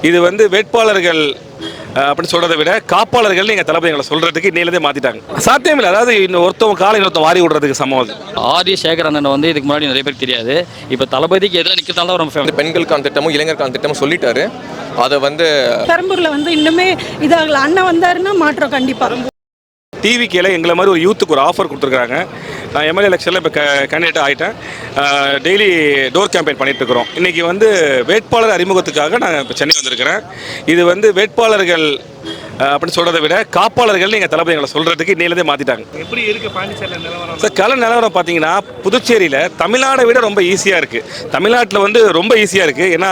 இது வந்து வேட்பாளர்கள் அப்படின்னு சொல்றதை விட காப்பாளர்கள் எங்கள் தளபதி எங்களை சொல்றதுக்கு இன்னையிலேருந்தே மாத்திட்டாங்க. சாத்தியம் இல்லை. அதாவது இன்னும் ஒருத்தவங்க காலை இன்னொருத்தவங்க வாரி விடுறதுக்கு சமம் அது. ஆதி சேகர் அண்ணன் வந்து இதுக்கு முன்னாடி நிறைய பேர் தெரியாது. இப்போ தளபதிக்கு எதிராக நிற்கிறதால ரொம்ப பெண்களுக்கான திட்டமும் இளைஞருக்கான திட்டமும் சொல்லிட்டாரு. அதை வந்து பெரம்பூர்ல வந்து இன்னுமே இதாகல. அண்ணன் வந்தாருன்னா மாற்றம் கண்டிப்பாக. டிவிக்கில் எங்களை மாதிரி ஒரு யூத்துக்கு ஒரு ஆஃபர் கொடுத்துருக்காங்க. நான் எம்எல்ஏ எலெக்ஷனில் இப்போ கேண்டிடேட் ஆகிட்டேன். டெய்லி டோர் கேம்பெயின் பண்ணிகிட்ருக்குறோம். இன்றைக்கி வந்து வேட்பாளர் அறிமுகத்துக்காக நான் இப்போ சென்னை வந்திருக்கிறேன். இது வந்து வேட்பாளர்கள் அப்படின்னு சொல்கிறத விட காப்பாளர்கள் எங்கள் தளபதி எங்களை சொல்கிறதுக்கு இன்னையிலேருந்தே மாற்றிட்டாங்க. எப்படி இருக்குது பாண்டிச்சேரியில் நிலவரம்? சார், கள நிலவரம் பார்த்தீங்கன்னா புதுச்சேரியில் தமிழ்நாடை விட ரொம்ப ஈஸியாக இருக்குது. தமிழ்நாட்டில் வந்து ரொம்ப ஈஸியாக இருக்குது. ஏன்னா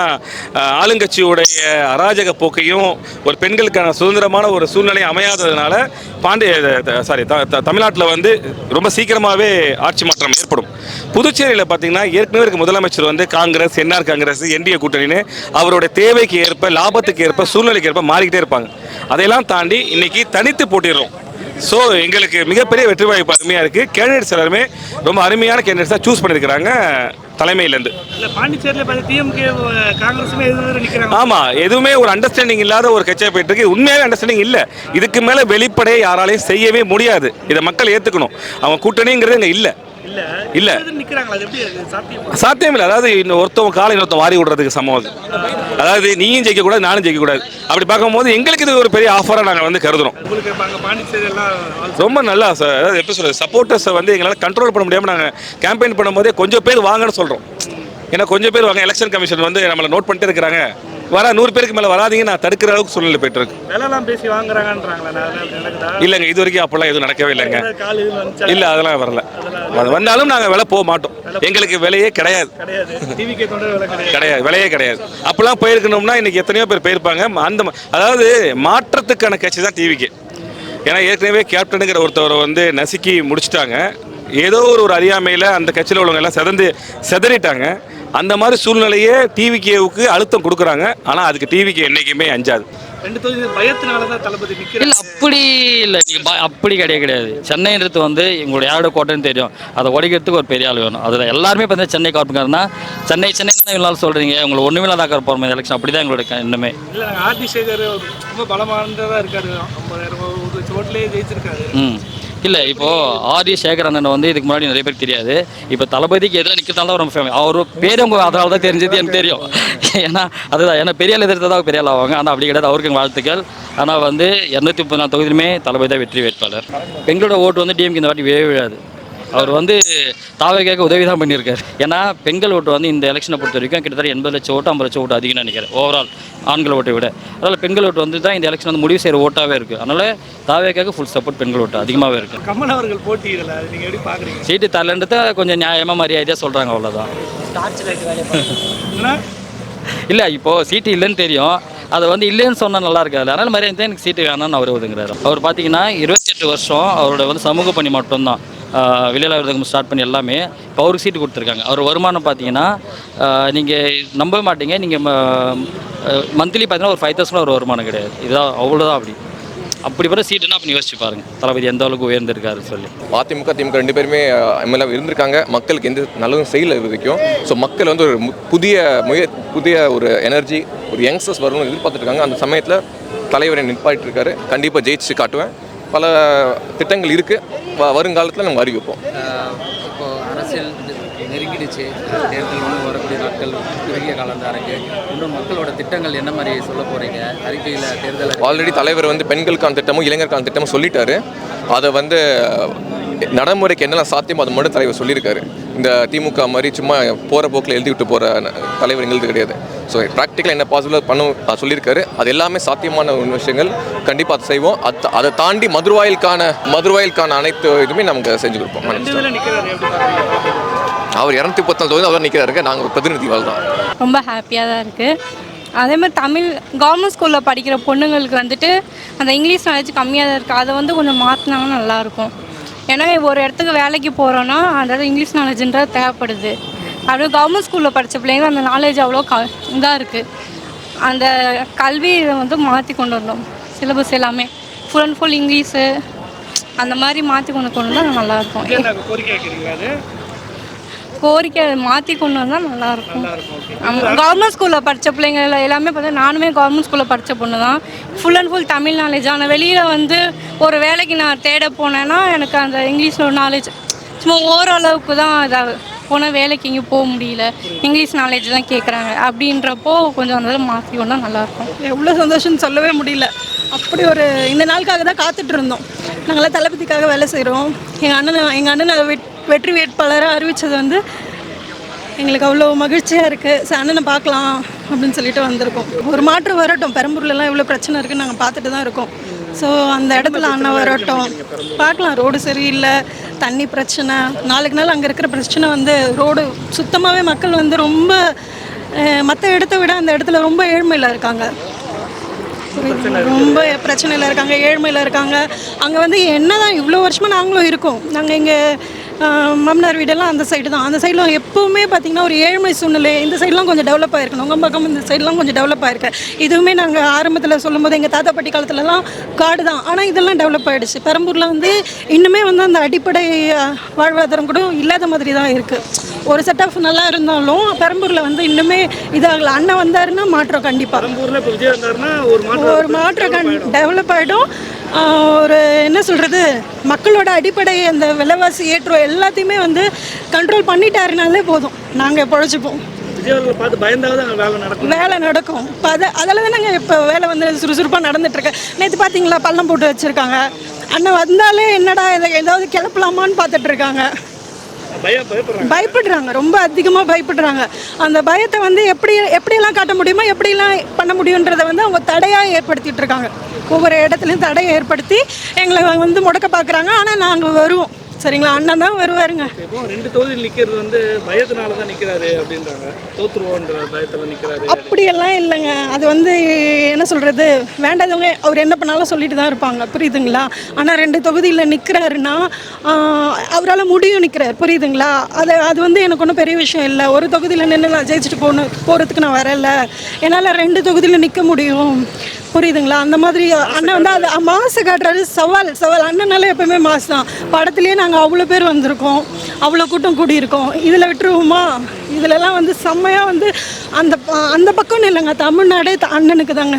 ஆளுங்கட்சியுடைய அராஜக போக்கையும் ஒரு பெண்களுக்கான சுதந்திரமான ஒரு சூழ்நிலை அமையாததுனால தமிழ்நாட்டில் வந்து ரொம்ப சீக்கிரமாகவே ஆட்சி மாற்றம் ஏற்படும். புதுச்சேரியில் பார்த்தீங்கன்னா ஏற்கனவே இருக்க முதலமைச்சர் வந்து காங்கிரஸ், என்ஆர் காங்கிரஸ், என்டிஏ கூட்டணின்னு அவருடைய தேவைக்கு ஏற்ப, லாபத்துக்கு ஏற்ப, சூழ்நிலைக்கு ஏற்ப மாறிக்கிட்டே இருப்பாங்க. அதையெல்லாம் தாண்டி இன்னைக்கு தனித்து போட்டிடுறோம். ஸோ எங்களுக்கு மிகப்பெரிய வெற்றி வாய்ப்பு அருமையாக இருக்குது. கேண்டிடேட்ஸ் எல்லாருமே ரொம்ப அருமையான கேண்டிடேட்ஸாக சூஸ் பண்ணியிருக்கிறாங்க தலைமையிலேருந்து. ஆமாம், எதுவுமே ஒரு அண்டர்ஸ்டாண்டிங் இல்லாத ஒரு கட்சியாக போயிட்டு இருக்கு. உண்மையாகவே அண்டர்ஸ்டாண்டிங் இல்லை. இதுக்கு மேலே வெளிப்படையை யாராலையும் செய்யவே முடியாது. இதை மக்கள் ஏற்றுக்கணும். அவங்க கூட்டணிங்கிறது இங்கே இல்லை. இல்ல சாத்தியம் இல்லை. அதாவது இன்னும் ஒருத்தவங்க காலை இன்னொருத்தவங்க வாரி விடுறதுக்கு சமம் அது. அதாவது நீயும் ஜெயிக்க கூடாது, நானும் ஜெயிக்க கூடாது. அப்படி பார்க்கும்போது எங்களுக்கு இது ஒரு பெரிய ஆஃபராக நாங்கள் வந்து கருதுறோம். ரொம்ப நல்லா சார். அதாவது எப்படி சொல்றது, சப்போர்ட்டர்ஸை வந்து எங்களால் கண்ட்ரோல் பண்ண முடியாமல் நாங்கள் கேம்பெயின் பண்ணும்போதே கொஞ்சம் பேர் வாங்கன்னு சொல்கிறோம். ஏன்னா கொஞ்சம் பேர் வாங்க, எலெக்ஷன் கமிஷன் வந்து நம்மளை நோட் பண்ணிட்டே இருக்கிறாங்க. வர 100 பேருக்கு மேலே வராதிங்க, நான் தடுக்கிற அளவுக்கு சூழ்நிலை போயிட்டு இருக்கு. இல்லைங்க, இது வரைக்கும் அப்பெல்லாம் எதுவும் நடக்கவே இல்லைங்க. இல்லை, அதெல்லாம் வரல. வந்தாலும் நாங்கள் விலை போக மாட்டோம். எங்களுக்கு விலையே கிடையாது. கிடையாது, விலையே கிடையாது. அப்பெல்லாம் போயிருக்கணும்னா இன்னைக்கு எத்தனையோ பேர் போயிருப்பாங்க. அதாவது மாற்றத்துக்கான கட்சி தான் டிவிக்கு. ஏன்னா ஏற்கனவே கேப்டனுங்கிற ஒருத்தவரை வந்து நசுக்கி முடிச்சுட்டாங்க. ஏதோ ஒரு அறியாமையில் அந்த கட்சியில் உள்ளவங்க எல்லாம் செதறிட்டாங்க. அந்த மாதிரி சூழ்நிலையே டிவிகேவுக்கு அழுத்தம் கொடுக்குறாங்க. ஆனால் அதுக்கு டிவிக்கு என்றைக்குமே அஞ்சாது. இல்லை, அப்படி இல்லை. நீங்கள் அப்படி கிடையாது. சென்னைன்றது வந்து எங்களுடைய யாரோட கோட்டைன்னு தெரியும். அதை உடைக்கிறதுக்கு ஒரு பெரிய ஆள் வேணும். அதில் எல்லாருமே பார்த்தீங்கன்னா சென்னை காட்டுக்காருன்னா சென்னை தானே இவ்வளோ சொல்கிறீங்க. உங்களுக்கு ஒன்றுமே தான் போகிற எலெக்ஷன் அப்படி தான் எங்களுடைய இன்னுமே. இல்லை, ஆர்டி சேகர் ரொம்ப பலமானதாக இருக்காரு. 50,000 ஓட்டுலேயே ஜெயிச்சிருக்காரு. இல்லை, இப்போது ஆதி சேகர் அண்ணன் வந்து இதுக்கு முன்னாடி நிறைய பேர் தெரியாது. இப்போ தளபதிக்கு எதிராக நிற்கிறதால தான் ரொம்ப ஃபேமஸ். அவர் பேர் உங்கள் அதனால தான் தெரிஞ்சது எனக்கு தெரியும். ஏன்னா அதுதான், ஏன்னா பெரிய ஆள் எதிர்த்து தான் பெரிய ஆள் ஆவாங்க. ஆனால் அப்படி கிடையாது. அவருக்கு வாழ்த்துக்கள். ஆனால் வந்து 234 தொகுதியிலுமே தளபதி தான் வெற்றி வேட்பாளர். பெண்களோட ஓட்டு வந்து டிஎம்கே இந்த வாட்டி விழாது. அவர் வந்து தாவேக்காக உதவி தான் பண்ணியிருக்காரு. ஏன்னா பெண்கள் ஓட்டு வந்து இந்த எலெக்ஷனை பொறுத்த வரைக்கும் கிட்டத்தட்ட 80 லட்சம் ஓட்டு 50 லட்சம் ஓட்டு அதிகம்னு நினைக்கிறேன் ஓவரால் ஆண்கள் ஓட்டை விட. அதனால் பெண்கள் ஓட்டு வந்து தான் இந்த எலெக்ஷன் வந்து முடிவு செய்கிற ஓட்டாகவே இருக்குது. அதனால் தாவேக்காக ஃபுல் சப்போர்ட் பெண்கள் ஓட்டு அதிகமாகவே இருக்குது. கமல் அவர்கள் போட்டியிடல, நீங்கள் எப்படி பார்க்குறீங்க? சீட்டு தரலன்றத கொஞ்சம் நியாயமாக மரியாதையாக சொல்கிறாங்க, அவ்வளோதான். இல்லை, இப்போது சீட்டு இல்லைன்னு தெரியும். அதை வந்து இல்லைன்னு சொன்னால் நல்லா இருக்காது. அதனால் மரியாதை தான் எனக்கு சீட்டு வேணாம்னு அவர் ஒதுங்குறாரு. அவர் பார்த்தீங்கன்னா 28 வருஷம் அவரோட வந்து சமூக பணி மட்டும்தான். வெளியில் ஸ்டார்ட் பண்ணி எல்லாமே இப்போ அவருக்கு சீட்டு கொடுத்துருக்காங்க. அவர் வருமானம் பார்த்தீங்கன்னா நீங்கள் நம்ப மாட்டீங்க. நீங்கள் மந்த்லி பார்த்தீங்கன்னா ஒரு 5,000 ஒரு வருமானம் கிடையாது. இதுதான், அவ்வளோதான். அப்படிப்பட்ட சீட்டுன்னா அப்படி யோசிச்சு பாருங்க தளபதி எந்த அளவுக்கு உயர்ந்திருக்காரு சொல்லி. அதிமுக திமுக 2 பேருமே எம்எல்ஏ இருந்திருக்காங்க. மக்களுக்கு எந்த நல்லதும் செய்யல வரைக்கும். ஸோ மக்கள் வந்து ஒரு புதிய ஒரு எனர்ஜி, ஒரு யங்ஸ்டர்ஸ் வரணும்னு எதிர்பார்த்துட்டு இருக்காங்க. அந்த சமயத்தில் தலைவரை நிற்பாட்டு இருக்காரு. கண்டிப்பாக ஜெயிச்சு காட்டுவேன். பல திட்டங்கள் இருக்குது. வருங்காலத்தில் நம்ம அறிவிப்போம். இப்போது அரசியல் நெருங்கிடுச்சு. தேர்தல் ஒன்று வரக்கூடிய நாட்கள் குறுகிய காலம் தான் இருக்குது. இன்னும் மக்களோட திட்டங்கள் என்ன மாதிரி சொல்ல போகிறீங்க? அறிக்கையில் தேர்தல் ஆல்ரெடி தலைவர் வந்து பெண்களுக்கான திட்டமும் இளைஞருக்கான திட்டமும் சொல்லிட்டாரு. அதை வந்து நடைமுறைக்கு என்னெல்லாம் சாத்தியமோ அது மட்டும் தலைவர் சொல்லியிருக்காரு. இந்த திமுக மாதிரி சும்மா போகிற போக்கில் எழுதி விட்டு போகிற தலைவர் எங்களுக்கு கிடையாது. ஸோ ப்ராக்டிக்கலாக என்ன பாசிபிளாக பண்ண சொல்லியிருக்காரு. அது எல்லாமே சாத்தியமான விஷயங்கள். கண்டிப்பாக அதை செய்வோம். அதை தாண்டி மதுரவாயிலுக்கான அனைத்து இதுவுமே நமக்கு செஞ்சு கொடுப்போம். அவர் 234 தொகுதி அவர் நிற்கிறாருங்க. நாங்கள் பிரதிநிதிகள் தான். ரொம்ப ஹாப்பியாக தான் இருக்குது. அதே மாதிரி கவர்மெண்ட் ஸ்கூலில் படிக்கிற பொண்ணுங்களுக்கு வந்துட்டு அந்த இங்கிலீஷ் நாலேஜ் கம்மியாக தான் இருக்குது. அதை வந்து கொஞ்சம் மாற்றினாங்கன்னா நல்லாயிருக்கும். ஏன்னா ஒரு இடத்துக்கு வேலைக்கு போகிறோன்னா அந்த இங்கிலீஷ் நாலேஜுன்றது தேவைப்படுது. அப்படியே கவர்மெண்ட் ஸ்கூலில் படித்த பிள்ளைங்க அந்த நாலேஜ் அவ்வளோ இதாக இருக்குது. அந்த கல்வியை வந்து மாற்றி கொண்டு வரணும். சிலபஸ் எல்லாமே ஃபுல் அண்ட் ஃபுல் இங்கிலீஷு அந்த மாதிரி மாற்றி கொண்டு வந்தால் நல்லாயிருக்கும். கோரிக்கை மாற்றி கொண்டு வந்தால் நல்லாயிருக்கும். ஆமாம், கவர்மெண்ட் ஸ்கூலில் படித்த பிள்ளைங்க எல்லாமே பார்த்தா நானுமே கவர்மெண்ட் ஸ்கூலில் படித்த பொண்ணு தான். Full and full Tamil knowledge. ஆனால் வெளியில் வந்து ஒரு வேலைக்கு நான் தேட போனேன்னா எனக்கு அந்த இங்கிலீஷில் நாலேஜ் சும்மா ஓரளவுக்கு தான் இதாகுது. போனால் வேலைக்கு எங்கேயும் போக முடியல, இங்கிலீஷ் நாலேஜ் தான் கேட்குறாங்க. அப்படின்றப்போ கொஞ்சம் அந்த மாற்றி கொண்டா நல்லாயிருக்கும். எவ்வளோ சந்தோஷம்னு சொல்லவே முடியல. அப்படி ஒரு இந்த நாளுக்காக தான் காத்துட்டு இருந்தோம். நாங்களாம் தளபதிக்காக வேலை செய்கிறோம். எங்கள் அண்ணனை வெற்றி வேட்பாளராக அறிவித்தது வந்து எங்களுக்கு அவ்வளோ மகிழ்ச்சியாக இருக்குது. சரி, அண்ணனை பார்க்கலாம் அப்படின்னு சொல்லிட்டு வந்திருக்கோம். ஒரு மாற்றம் வரட்டும். பெரம்பூர்லலாம் எவ்வளோ பிரச்சனை இருக்குன்னு நாங்கள் பார்த்துட்டு தான் இருக்கோம். ஸோ அந்த இடத்துல அண்ணன் வரட்டும், பார்க்கலாம். ரோடு சரியில்லை, தண்ணி பிரச்சனை, நாளுக்கு நாள் அங்கே இருக்கிற பிரச்சனை வந்து ரோடு சுத்தமாகவே மக்கள் வந்து ரொம்ப மற்ற இடத்த விட அந்த இடத்துல ரொம்ப ஏழ்மையில் இருக்காங்க. ரொம்ப பிரச்சனையில் இருக்காங்க, ஏழ்மையில் இருக்காங்க. அங்கே வந்து என்ன தான் இவ்வளோ வருஷமாக நாங்களும் இருக்கோம். நாங்கள் இங்கே மாமனார் வீடெல்லாம் அந்த சைடு தான். அந்த சைடெலாம் எப்போவுமே பார்த்திங்கன்னா ஒரு ஏழ்மை சூழ்நிலை. இந்த சைடெலாம் கொஞ்சம் டெவலப் ஆகிருக்கணும். உங்கள் பக்கம் இந்த சைடெலாம் கொஞ்சம் டெவலப் ஆகிருக்கு. இதுவுமே நாங்கள் ஆரம்பத்தில் சொல்லும்போது எங்கள் தாத்தா பாட்டி காலத்துலலாம் காடு தான். ஆனால் இதெல்லாம் டெவலப் ஆகிடுச்சு. பெரம்பூரில் வந்து இன்னுமே வந்து அந்த அடிப்படை வாழ்வாதாரம் கூட இல்லாத மாதிரி தான் இருக்குது. ஒரு செட் ஆஃப் நல்லா இருந்தாலும் பெரம்பூரில் வந்து இன்னுமே இதாகல. அண்ணன் வந்தாருன்னா மாற்றம் கண்டிப்பாக. பெரம்பூரில் இப்போ விஜய் வந்தாருன்னா ஒரு மாற்றம் டெவலப் ஆகிடும். ஒரு என்ன சொல்கிறது, மக்களோட அடிப்படை அந்த விலைவாசி ஏற்றம் எல்லாத்தையுமே வந்து கண்ட்ரோல் பண்ணிட்டாருனாலே போதும், நாங்கள் பொழைச்சிப்போம். விஜய் பார்த்து பயந்தாவது அங்கே வேலை நடக்கும். இப்போ அதில் தான் நாங்கள் இப்போ வேலை வந்து சுறுசுறுப்பாக நடந்துட்டுருக்கு. நேற்று பார்த்தீங்களா, பள்ளம் போட்டு வச்சுருக்காங்க. அண்ணன் வந்தாலே என்னடா இதை ஏதாவது கிளப்பலாமான்னு பார்த்துட்ருக்காங்க. பயப்படுறாங்க, ரொம்ப அதிகமாக பயப்படுறாங்க. அந்த பயத்தை வந்து எப்படியெல்லாம் காட்ட முடியுமோ, எப்படியெல்லாம் பண்ண முடியுன்றதை வந்து அவங்க தடையாக ஏற்படுத்திட்டு இருக்காங்க. ஒவ்வொரு இடத்துலையும் தடையை ஏற்படுத்தி எங்களை வந்து முடக்க பார்க்குறாங்க. ஆனால் நாங்கள் வருவோம், சரிங்களா? அண்ணன் தான் வருவாருங்க. இப்போ 2 தொகுதியில் நிற்கிறது வந்து பயத்தினால தான் நிற்கிறாரு அப்படின்றாங்க. தோற்றுருவோன்ற பயத்தில் நிற்கிறாரு. அப்படியெல்லாம் இல்லைங்க. அது வந்து என்ன சொல்கிறது, வேண்டாதவங்க அவர் என்ன பண்ணாலும் சொல்லிட்டு தான் இருப்பாங்க, புரியுதுங்களா? ஆனால் 2 தொகுதியில் நிற்கிறாருன்னா அவரால் முடியும் நிற்கிறார், புரியுதுங்களா? அது வந்து எனக்கு ஒன்றும் பெரிய விஷயம் இல்லை. ஒரு தொகுதியில் நின்று நான் ஜெயிச்சுட்டு போகிறதுக்கு நான் வரல. என்னால் 2 தொகுதியில் நிற்க முடியும், புரியுதுங்களா? அந்த மாதிரி அண்ணன் வந்து அது மாசு காட்டுறாரு. சவால் அண்ணனால எப்பவுமே மாசு தான். படத்துலேயே நாங்கள் அவ்வளோ பேர் வந்திருக்கோம், அவ்வளோ கூட்டம் கூடியிருக்கோம். இதில் விட்டுருவோமா? இதிலெல்லாம் வந்து செம்மையாக வந்து அந்த பக்கம்னு இல்லைங்க, தமிழ்நாடே அண்ணனுக்கு தாங்க.